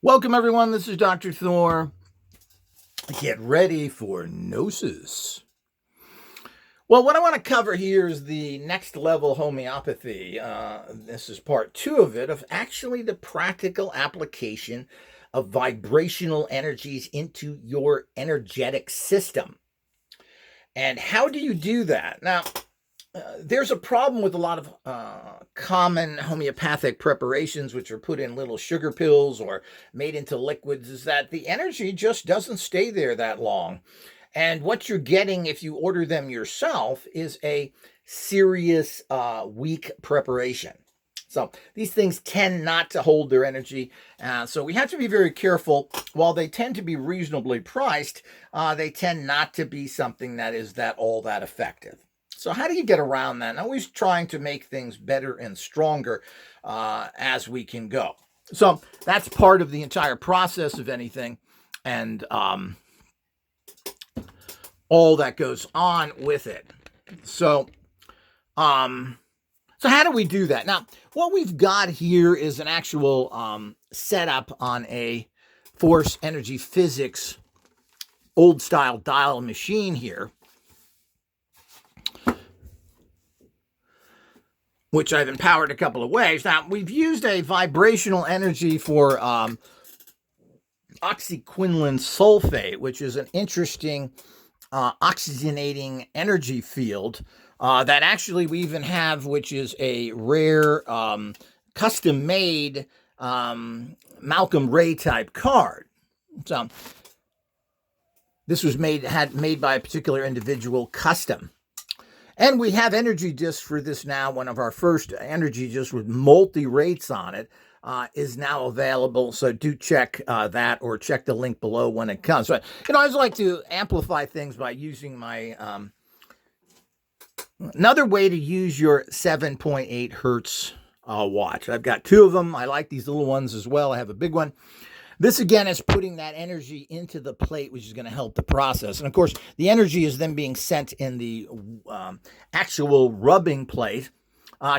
Welcome, everyone. This is Dr. Thor. Get ready for Gnosis. Well, what I want to cover here is the next level homeopathy. This is part 2 of it, of actually the practical application of vibrational energies into your energetic system. And how do you do that? Now, there's a problem with a lot of common homeopathic preparations, which are put in little sugar pills or made into liquids, is that the energy just doesn't stay there that long. And what you're getting if you order them yourself is a serious, weak preparation. So these things tend not to hold their energy. So we have to be very careful. While they tend to be reasonably priced, they tend not to be something that is all that effective. So how do you get around that? And always trying to make things better and stronger as we can go. So that's part of the entire process of anything, and all that goes on with it. So how do we do that? Now, what we've got here is an actual setup on a force energy physics old style dial machine here, which I've empowered a couple of ways. Now, we've used a vibrational energy for oxyquinone sulfate, which is an interesting oxygenating energy field that actually we even have, which is a rare custom-made Malcolm Ray type card. So this was made by a particular individual custom. And we have energy discs for this now. One of our first energy discs with multi-rates on it is now available. So do check that, or check the link below when it comes. But, I always like to amplify things by using my... another way to use your 7.8 hertz watch. I've got 2 of them. I like these little ones as well. I have a big one. This, again, is putting that energy into the plate, which is going to help the process. And, of course, the energy is then being sent in the actual rubbing plate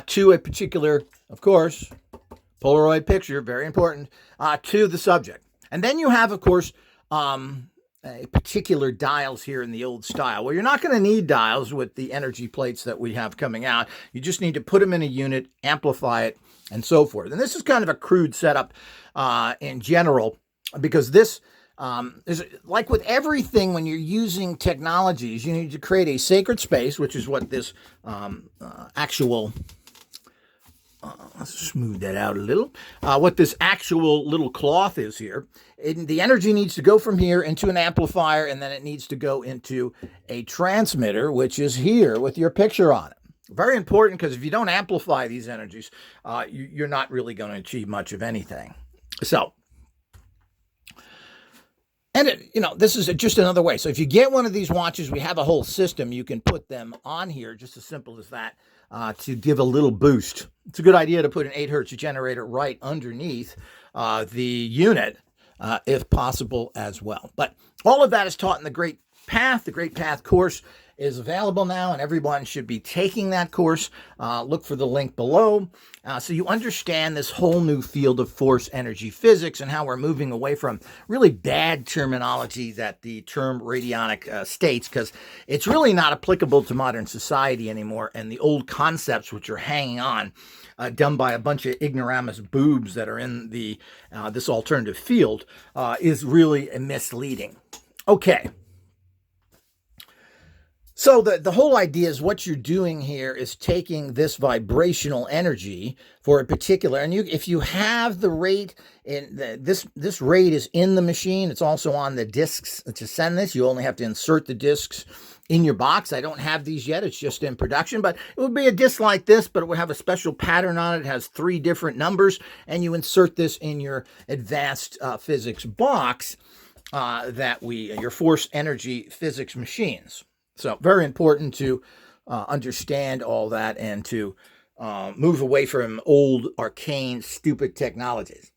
to a particular, of course, Polaroid picture, very important, to the subject. And then you have, of course, particular dials here in the old style. Well, you're not going to need dials with the energy plates that we have coming out. You just need to put them in a unit, amplify it, and so forth. And this is kind of a crude setup in general, because this is like with everything. When you're using technologies, you need to create a sacred space, which is what this actual... let's smooth that out a little. What this actual little cloth is here. The energy needs to go from here into an amplifier, and then it needs to go into a transmitter, which is here with your picture on it. Very important, because if you don't amplify these energies, you're not really going to achieve much of anything. So, and this is just another way. So if you get one of these watches, we have a whole system. You can put them on here, just as simple as that, to give a little boost. It's a good idea to put an 8 hertz generator right underneath the unit, if possible as well. But all of that is taught in the Great Path. The Great Path course is available now, and everyone should be taking that course. Look for the link below, so you understand this whole new field of force energy physics and how we're moving away from really bad terminology that the term radionic states, because it's really not applicable to modern society anymore, and the old concepts which are hanging on, done by a bunch of ignoramus boobs that are in the this alternative field, is really misleading. Okay. So the whole idea is, what you're doing here is taking this vibrational energy for a particular, and if you have the rate in this rate is in the machine. It's also on the discs to send this. You only have to insert the discs in your box. I don't have these yet. It's just in production, but it would be a disc like this, but it would have a special pattern on it. It has 3 different numbers, and you insert this in your advanced physics box your force energy physics machines. So very important to understand all that, and to move away from old, arcane, stupid technologies.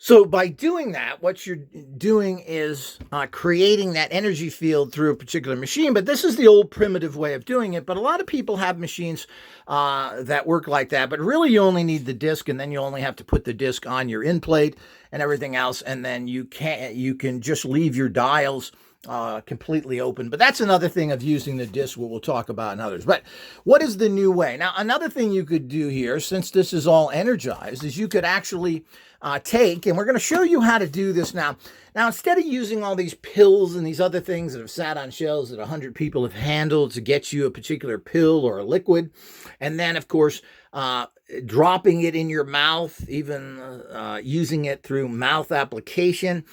So by doing that, what you're doing is creating that energy field through a particular machine. But this is the old primitive way of doing it. But a lot of people have machines that work like that. But really, you only need the disc, and then you only have to put the disc on your end plate and everything else. And then you can just leave your dials completely open. But that's another thing of using the disc, what we'll talk about in others. But what is the new way? Now, another thing you could do here, since this is all energized, is you could actually take, and we're going to show you how to do this now. Now, instead of using all these pills and these other things that have sat on shelves that 100 people have handled to get you a particular pill or a liquid, and then, of course, dropping it in your mouth, even using it through mouth application,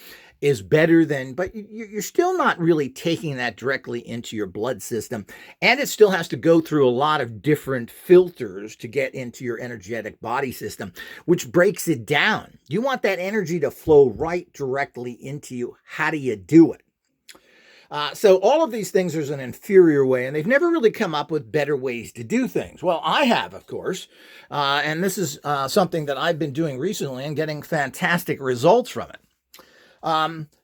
is better than, but you're still not really taking that directly into your blood system. And it still has to go through a lot of different filters to get into your energetic body system, which breaks it down. You want that energy to flow right directly into you. How do you do it? So all of these things, there's an inferior way, and they've never really come up with better ways to do things. Well, I have, of course, and this is something that I've been doing recently and getting fantastic results from it.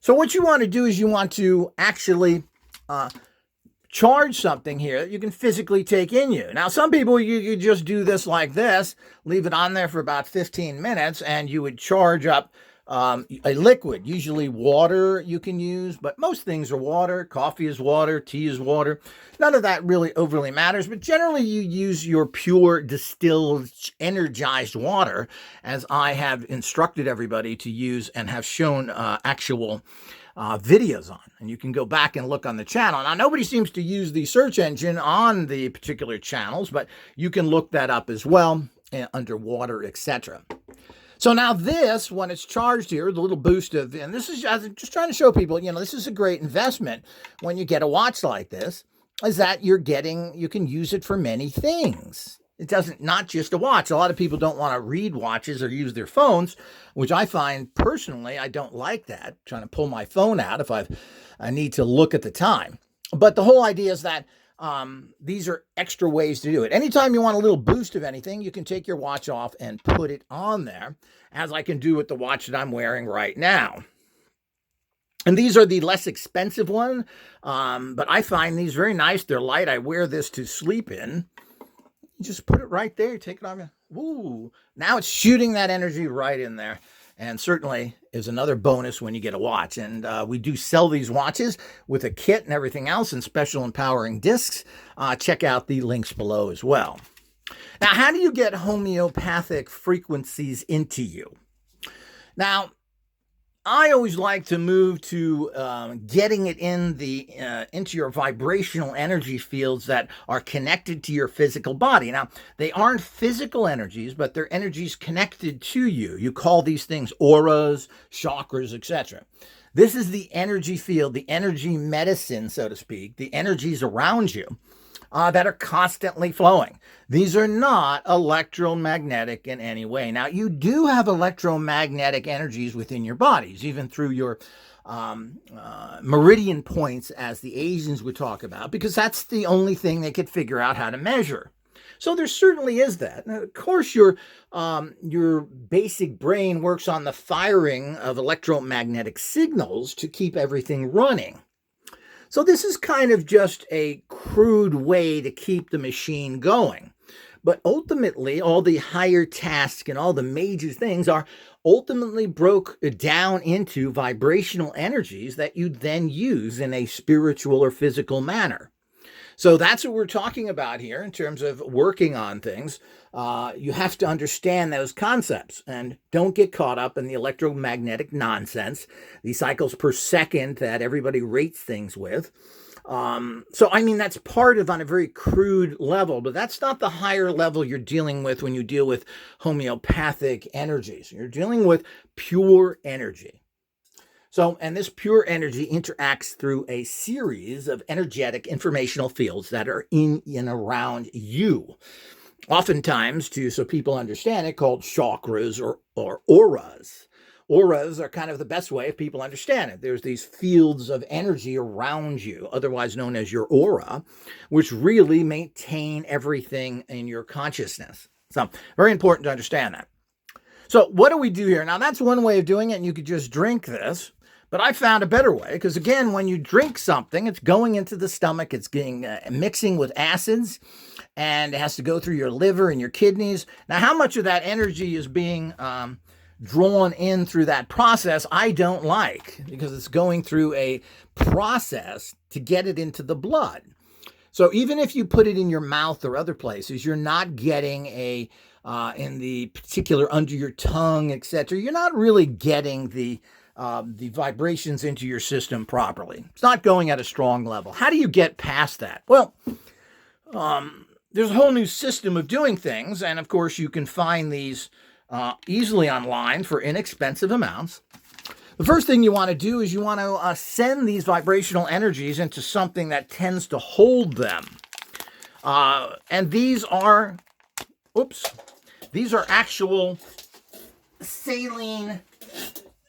So what you want to do is you want to actually charge something here that you can physically take in you. Now, some people, you just do this like this, leave it on there for about 15 minutes, and you would charge up a liquid, usually water you can use, but most things are water. Coffee is water, tea is water. None of that really overly matters, but generally you use your pure distilled energized water, as I have instructed everybody to use and have shown actual videos on. And you can go back and look on the channel. Now, nobody seems to use the search engine on the particular channels, but you can look that up as well, under water, etc. So now this, when it's charged here, the little boost of, and this is I'm just trying to show people, this is a great investment when you get a watch like this, is that you can use it for many things. It doesn't, not just a watch. A lot of people don't want to read watches or use their phones, which I find personally, I don't like that, trying to pull my phone out if I need to look at the time. But the whole idea is that these are extra ways to do it. Anytime you want a little boost of anything, you can take your watch off and put it on there, as I can do with the watch that I'm wearing right now. And these are the less expensive one, but I find these very nice. They're light. I wear this to sleep in. You just put it right there, take it off. Ooh, now it's shooting that energy right in there. And certainly is another bonus when you get a watch. And we do sell these watches with a kit and everything else and special empowering discs. Check out the links below as well. Now, how do you get homeopathic frequencies into you? Now, I always like to move to getting it into your vibrational energy fields that are connected to your physical body. Now, they aren't physical energies, but they're energies connected to you. You call these things auras, chakras, etc. This is the energy field, the energy medicine, so to speak, the energies around you that are constantly flowing. These are not electromagnetic in any way. Now, you do have electromagnetic energies within your bodies, even through your meridian points, as the Asians would talk about, because that's the only thing they could figure out how to measure. So there certainly is that. Now, of course, your basic brain works on the firing of electromagnetic signals to keep everything running. So this is kind of just a crude way to keep the machine going. But ultimately, all the higher tasks and all the major things are ultimately broke down into vibrational energies that you then use in a spiritual or physical manner. So that's what we're talking about here in terms of working on things. You have to understand those concepts and don't get caught up in the electromagnetic nonsense, the cycles per second that everybody rates things with. So, I mean, that's part of on a very crude level, but that's not the higher level you're dealing with when you deal with homeopathic energies. You're dealing with pure energy. So, and this pure energy interacts through a series of energetic informational fields that are in and around you. Oftentimes, so people understand it, called chakras or auras. Auras are kind of the best way if people understand it. There's these fields of energy around you, otherwise known as your aura, which really maintain everything in your consciousness. So, very important to understand that. So what do we do here? Now, that's one way of doing it, and you could just drink this. But I found a better way because, again, when you drink something, it's going into the stomach. It's getting mixing with acids, and it has to go through your liver and your kidneys. Now, how much of that energy is being drawn in through that process, I don't like, because it's going through a process to get it into the blood. So even if you put it in your mouth or other places, you're not getting in the particular under your tongue, etc. You're not really getting the vibrations into your system properly. It's not going at a strong level. How do you get past that? Well, there's a whole new system of doing things, and of course you can find these easily online for inexpensive amounts. The first thing you want to do is you want to send these vibrational energies into something that tends to hold them. And these are actual saline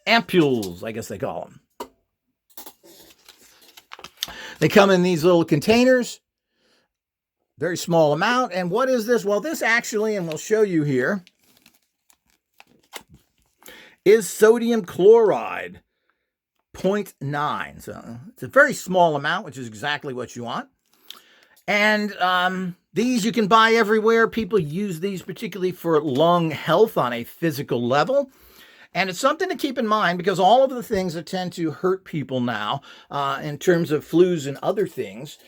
ampules, I guess they call them. They come in these little containers, very small amount. And what is this? Well, this actually, and we'll show you here, is sodium chloride, 0.9. So it's a very small amount, which is exactly what you want. And these you can buy everywhere. People use these particularly for lung health on a physical level. And it's something to keep in mind, because all of the things that tend to hurt people now in terms of flus and other things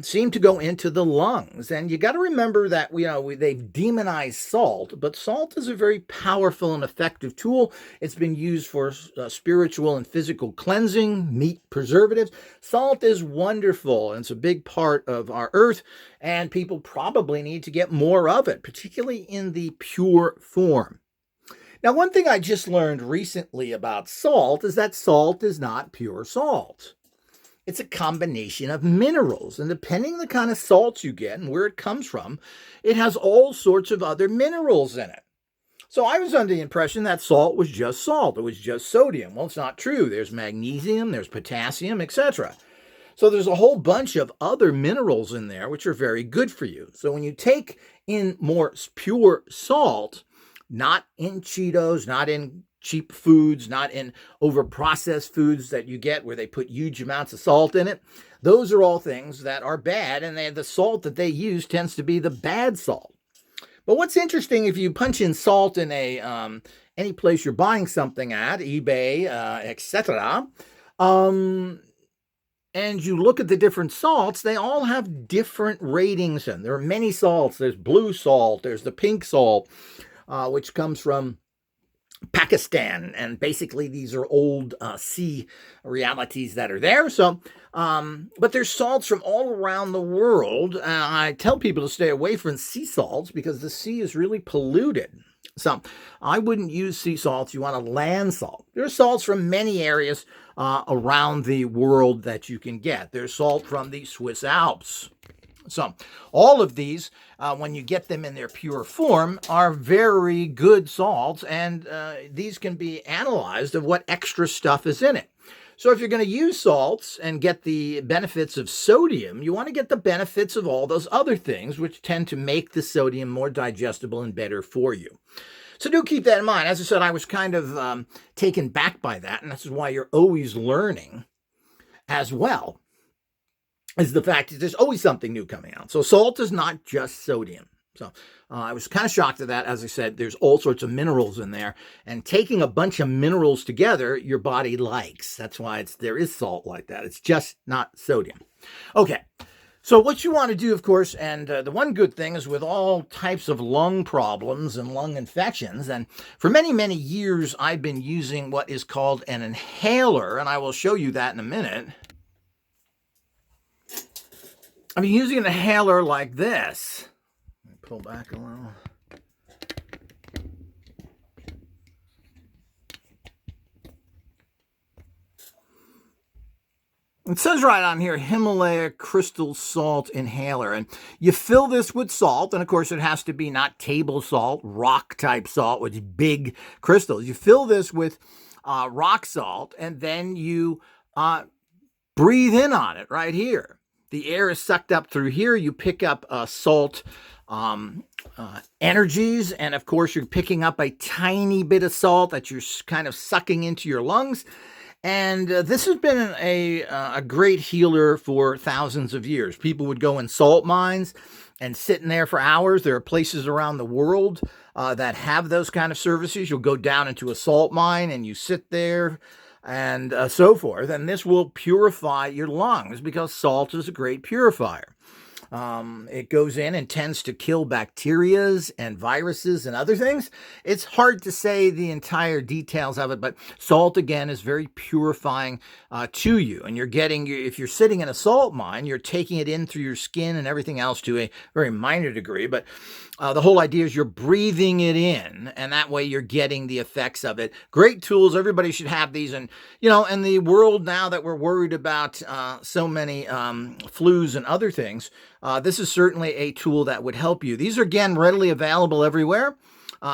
seem to go into the lungs. And you got to remember that they've demonized salt, but salt is a very powerful and effective tool. It's been used for spiritual and physical cleansing, meat preservatives. Salt is wonderful, and it's a big part of our earth, and people probably need to get more of it, particularly in the pure form. Now, one thing I just learned recently about salt is that salt is not pure salt. It's a combination of minerals, and depending on the kind of salt you get and where it comes from, it has all sorts of other minerals in it. So I was under the impression that salt was just salt. It was just sodium. Well, it's not true. There's magnesium, there's potassium, etc. So there's a whole bunch of other minerals in there which are very good for you. So when you take in more pure salt, not in Cheetos, not in cheap foods, not in over-processed foods that you get where they put huge amounts of salt in it. Those are all things that are bad, and the salt that they use tends to be the bad salt. But what's interesting, if you punch in salt in any place you're buying something at, eBay, etc., and you look at the different salts, they all have different ratings, and there are many salts. There's blue salt, there's the pink salt, which comes from Pakistan, and basically these are old sea realities that are there. So, but there's salts from all around the world. I tell people to stay away from sea salts because the sea is really polluted. So I wouldn't use sea salts. You want a land salt. There's salts from many areas around the world that you can get. There's salt from the Swiss Alps. So all of these, when you get them in their pure form, are very good salts, and these can be analyzed of what extra stuff is in it. So if you're going to use salts and get the benefits of sodium, you want to get the benefits of all those other things, which tend to make the sodium more digestible and better for you. So do keep that in mind. As I said, I was kind of taken back by that, and this is why you're always learning as well, is the fact that there's always something new coming out. So salt is not just sodium. So I was kind of shocked at that. As I said, there's all sorts of minerals in there, and taking a bunch of minerals together, your body likes. That's why there is salt like that. It's just not sodium. Okay. So what you want to do, of course, and the one good thing is with all types of lung problems and lung infections, and for many, many years, I've been using what is called an inhaler, and I will show you that in a minute. I've been using an inhaler like this. Let me pull back a little. It says right on here, Himalaya crystal salt inhaler. And you fill this with salt. And of course, it has to be not table salt, rock type salt with big crystals. You fill this with rock salt, and then you breathe in on it right here. The air is sucked up through here. You pick up salt energies. And of course, you're picking up a tiny bit of salt that you're kind of sucking into your lungs. And this has been a great healer for thousands of years. People would go in salt mines and sit in there for hours. There are places around the world that have those kind of services. You'll go down into a salt mine and you sit there and so forth. And this will purify your lungs because salt is a great purifier. It goes in and tends to kill bacterias and viruses and other things. It's hard to say the entire details of it, but salt, again, is very purifying to you. And you're getting, if you're sitting in a salt mine, you're taking it in through your skin and everything else to a very minor degree. But the whole idea is you're breathing it in, and that way you're getting the effects of it. Great tools. Everybody should have these. And, you know, in the world now that we're worried about so many flus and other things, this is certainly a tool that would help you. These are, again, readily available everywhere.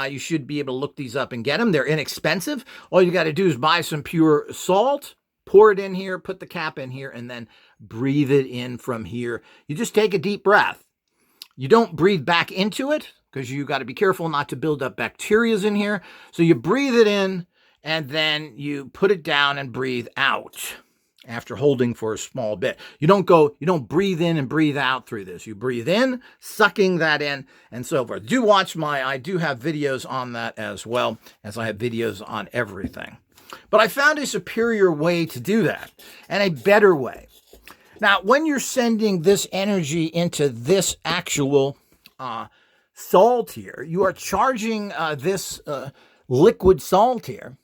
You should be able to look these up and get them. They're inexpensive. All you got to do is buy some pure salt, pour it in here, put the cap in here, and then breathe it in from here. You just take a deep breath. You don't breathe back into it because you got to be careful not to build up bacteria in here. So you breathe it in and then you put it down and breathe out after holding for a small bit. You don't breathe in and breathe out through this. You breathe in, sucking that in, and so forth. I do have videos on that as well, as I have videos on everything. But I found a superior way to do that, and a better way. Now, when you're sending this energy into this actual salt here, you are charging this liquid salt here.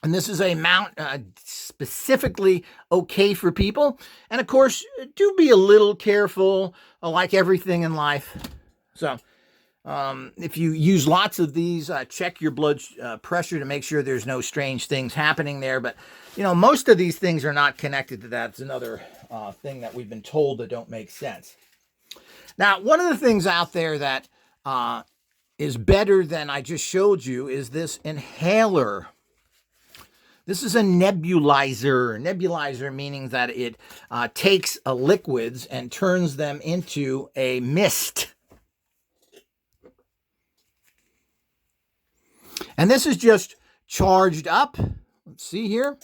And this is a amount specifically okay for people. And of course, do be a little careful, like everything in life. So if you use lots of these, check your blood pressure to make sure there's no strange things happening there. But, you know, most of these things are not connected to that. It's another thing that we've been told that don't make sense. Now, one of the things out there that is better than I just showed you is this inhaler. This is a nebulizer. Nebulizer meaning that it takes liquids and turns them into a mist. And this is just charged up. Let's see here.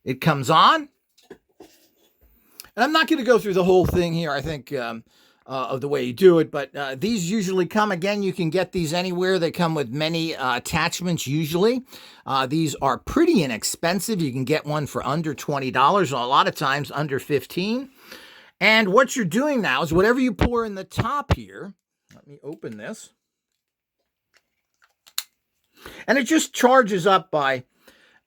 It comes on. And I'm not going to go through the whole thing here, I think, of the way you do it. But these usually come, again, you can get these anywhere. They come with many attachments usually. These are pretty inexpensive. You can get one for under $20, a lot of times under $15. And what you're doing now is whatever you pour in the top here, let me open this, and it just charges up by,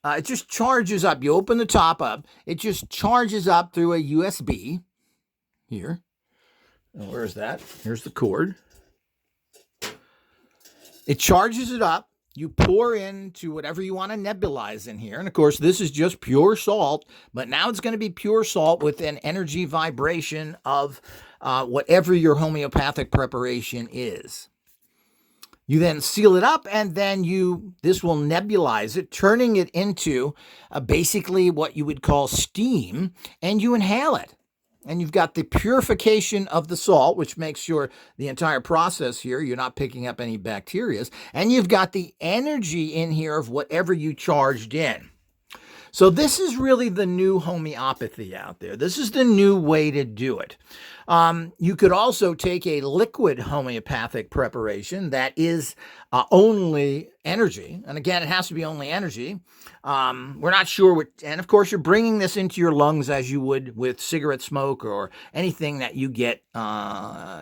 it just charges up. You open the top up, it just charges up through a USB here. Where is that? Here's the cord. It charges it up. You pour into whatever you want to nebulize in here. And of course, this is just pure salt, but now it's going to be pure salt with an energy vibration of whatever your homeopathic preparation is. You then seal it up, and then this will nebulize it, turning it into basically what you would call steam, and you inhale it. And you've got the purification of the salt, which makes sure the entire process here, you're not picking up any bacteria. And you've got the energy in here of whatever you charged in. So this is really the new homeopathy out there. This is the new way to do it. You could also take a liquid homeopathic preparation that is only energy. And again, it has to be only energy. We're not sure what, and of course, you're bringing this into your lungs as you would with cigarette smoke or anything that you get,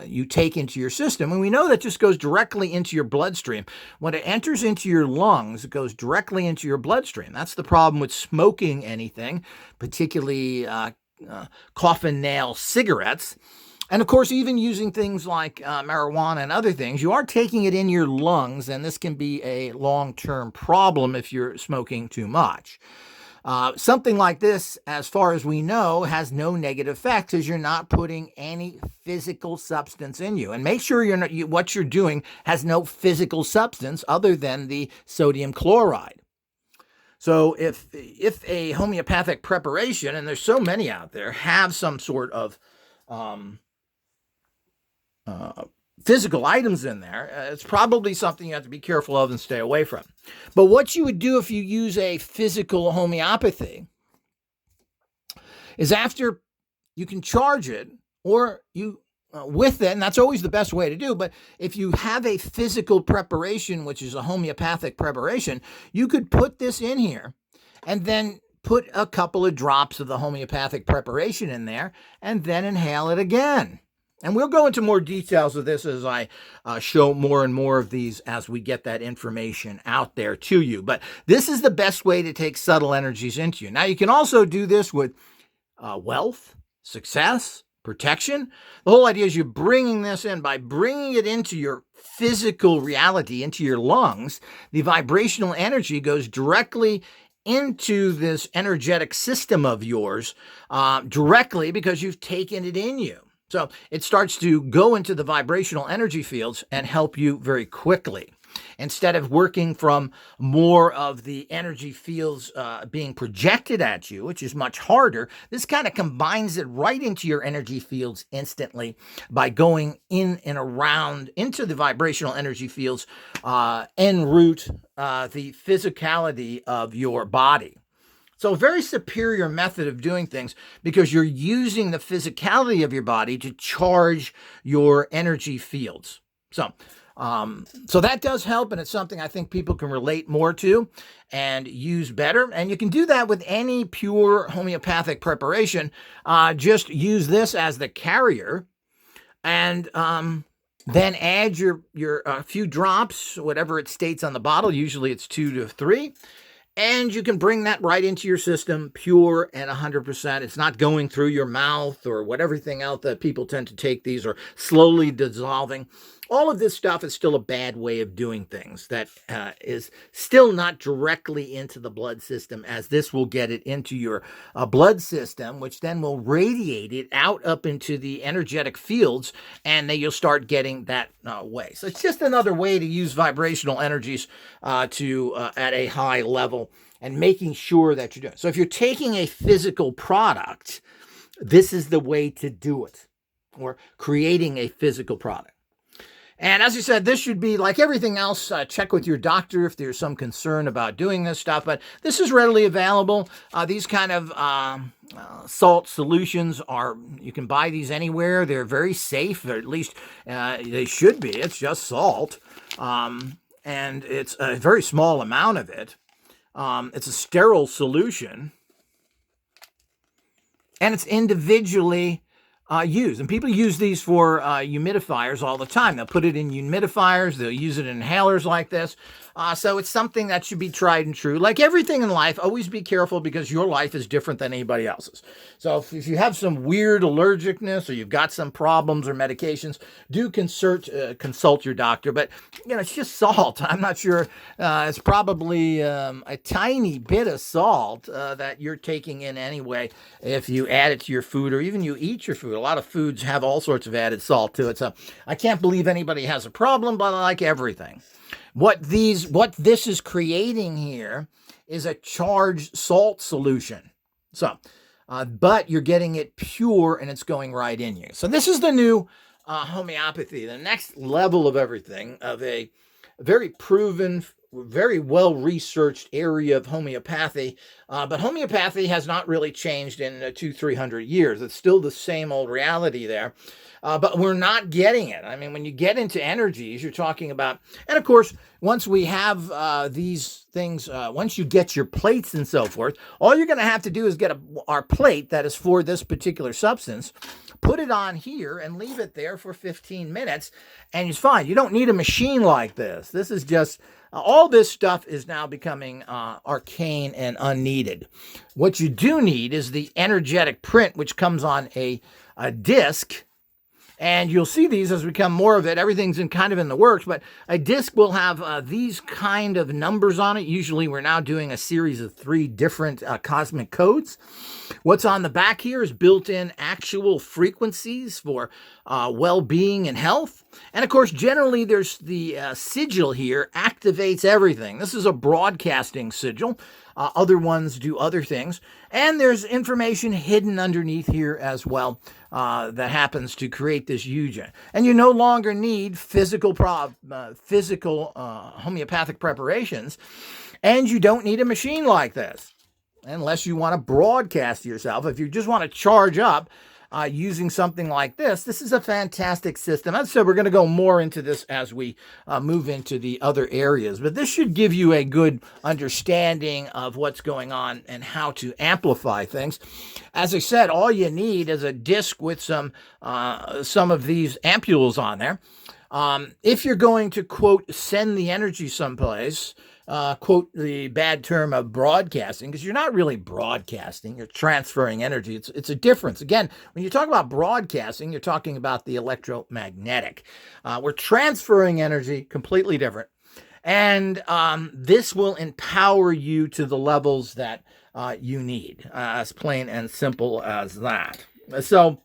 you take into your system. And we know that just goes directly into your bloodstream. When it enters into your lungs, it goes directly into your bloodstream. That's the problem with smoking anything, particularly coffin nail cigarettes. And of course, even using things like marijuana and other things, you are taking it in your lungs, and this can be a long-term problem if you're smoking too much. Something like this, as far as we know, has no negative effects because you're not putting any physical substance in you. And make sure what you're doing has no physical substance other than the sodium chloride. So if a homeopathic preparation, and there's so many out there, have some sort of physical items in there, it's probably something you have to be careful of and stay away from. But what you would do if you use a physical homeopathy is, after you can charge it, or you with it, and that's always the best way to do, but if you have a physical preparation, which is a homeopathic preparation, you could put this in here and then put a couple of drops of the homeopathic preparation in there and then inhale it again. And we'll go into more details of this as I show more and more of these as we get that information out there to you. But this is the best way to take subtle energies into you. Now, you can also do this with wealth, success, protection. The whole idea is you're bringing this in. By bringing it into your physical reality, into your lungs, the vibrational energy goes directly into this energetic system of yours, directly, because you've taken it in you. So it starts to go into the vibrational energy fields and help you very quickly. Instead of working from more of the energy fields being projected at you, which is much harder, this kind of combines it right into your energy fields instantly by going in and around into the vibrational energy fields en route the physicality of your body. So a very superior method of doing things, because you're using the physicality of your body to charge your energy fields. So that does help, and it's something I think people can relate more to and use better. And you can do that with any pure homeopathic preparation. Just use this as the carrier, and then add your few drops, whatever it states on the bottle. Usually it's 2 to 3. And you can bring that right into your system, pure and 100%. It's not going through your mouth or everything else that people tend to take these, or slowly dissolving. All of this stuff is still a bad way of doing things. That is still not directly into the blood system, as this will get it into your blood system, which then will radiate it out up into the energetic fields, and then you'll start getting that way. So it's just another way to use vibrational energies at a high level, and making sure that you're doing it. So if you're taking a physical product, this is the way to do it, or creating a physical product. And as I said, this should be like everything else. Check with your doctor if there's some concern about doing this stuff. But this is readily available. These kind of salt solutions you can buy these anywhere. They're very safe, or at least they should be. It's just salt. And it's a very small amount of it. It's a sterile solution. And it's individually used. And people use these for humidifiers all the time. They'll put it in humidifiers. They'll use it in inhalers like this. So it's something that should be tried and true. Like everything in life, always be careful, because your life is different than anybody else's. So if you have some weird allergicness, or you've got some problems or medications, do consult your doctor. But, it's just salt. I'm not sure. It's probably a tiny bit of salt that you're taking in anyway if you add it to your food, or even you eat your food. A lot of foods have all sorts of added salt to it. So I can't believe anybody has a problem, but I like everything. What this is creating here is a charged salt solution. So, but you're getting it pure, and it's going right in you. So this is the new homeopathy, the next level of everything, of a very proven, very well-researched area of homeopathy. But homeopathy has not really changed in 200-300 years. It's still the same old reality there. But we're not getting it. I mean, when you get into energies, you're talking about, and of course, once we have these things, once you get your plates and so forth, all you're going to have to do is get our plate that is for this particular substance, put it on here, and leave it there for 15 minutes, and it's fine. You don't need a machine like this. This is just, all this stuff is now becoming arcane and unneeded. What you do need is the energetic print, which comes on a disc. And you'll see these as we become more of it. Everything's in the works, but a disc will have these kind of numbers on it. Usually we're now doing a series of 3 different cosmic codes. What's on the back here is built-in actual frequencies for well-being and health. And of course, generally there's the sigil here activates everything. This is a broadcasting sigil. Other ones do other things. And there's information hidden underneath here as well that happens to create this huge. And you no longer need physical homeopathic preparations, and you don't need a machine like this unless you want to broadcast yourself. If you just want to charge up using something like this, this is a fantastic system. As I said, we're going to go more into this as we move into the other areas, but this should give you a good understanding of what's going on and how to amplify things. As I said, all you need is a disc with some of these ampules on there. If you're going to, quote, send the energy someplace, quote the bad term of broadcasting, because you're not really broadcasting, you're transferring energy. It's a difference. Again, when you talk about broadcasting, you're talking about the electromagnetic. We're transferring energy, completely different. And this will empower you to the levels that you need, as plain and simple as that. So,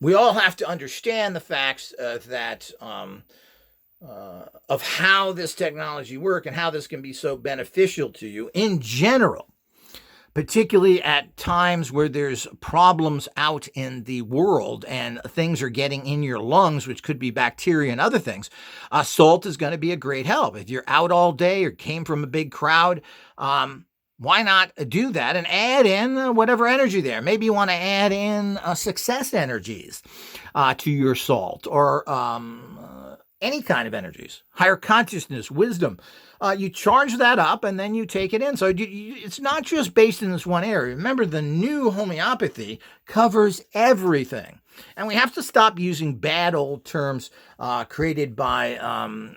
we all have to understand the facts that of how this technology works and how this can be so beneficial to you in general, particularly at times where there's problems out in the world and things are getting in your lungs, which could be bacteria and other things. Salt is going to be a great help. If you're out all day or came from a big crowd, why not do that and add in whatever energy there? Maybe you want to add in success energies to your salt, or any kind of energies, higher consciousness, wisdom. You charge that up and then you take it in. So it's not just based in this one area. Remember, the new homeopathy covers everything. And we have to stop using bad old terms created by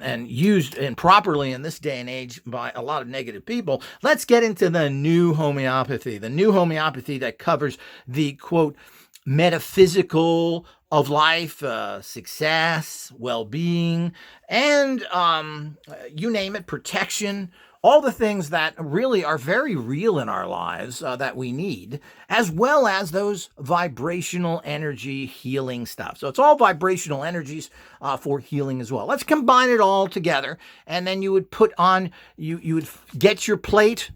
and used improperly in this day and age by a lot of negative people. Let's get into the new homeopathy that covers the, quote, metaphysical of life, success, well-being, and you name it, protection, all the things that really are very real in our lives that we need, as well as those vibrational energy healing stuff. So it's all vibrational energies for healing as well. Let's combine it all together, and then you would put on, you would get your plate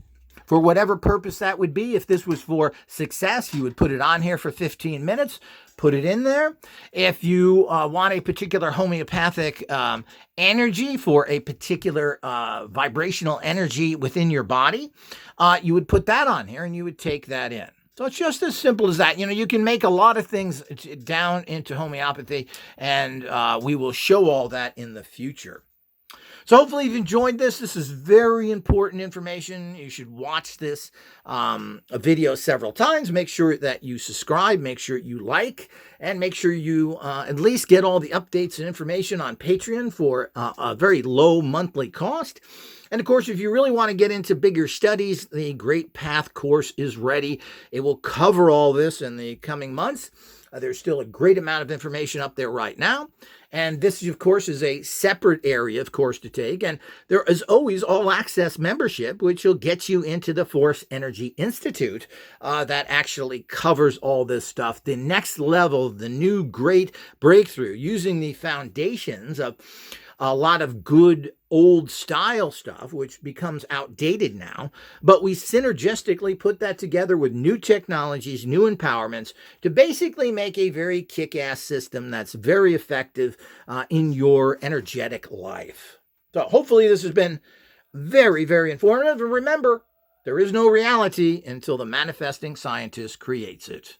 for whatever purpose that would be. If this was for success, you would put it on here for 15 minutes, put it in there. If you want a particular homeopathic energy for a particular vibrational energy within your body, you would put that on here and you would take that in. So it's just as simple as that. You know, you can make a lot of things down into homeopathy, and we will show all that in the future. So hopefully you've enjoyed this. This is very important information. You should watch this video several times. Make sure that you subscribe, make sure you like, and make sure you at least get all the updates and information on Patreon for a very low monthly cost. And of course, if you really want to get into bigger studies, the Great Path course is ready. It will cover all this in the coming months. There's still a great amount of information up there right now. And this, of course, is a separate area, of course, to take. And there is always all-access membership, which will get you into the Force Energy Institute that actually covers all this stuff. The next level, the new great breakthrough, using the foundations of a lot of good old style stuff, which becomes outdated now, but we synergistically put that together with new technologies, new empowerments to basically make a very kick-ass system that's very effective in your energetic life. So hopefully this has been very, very informative. And remember, there is no reality until the manifesting scientist creates it.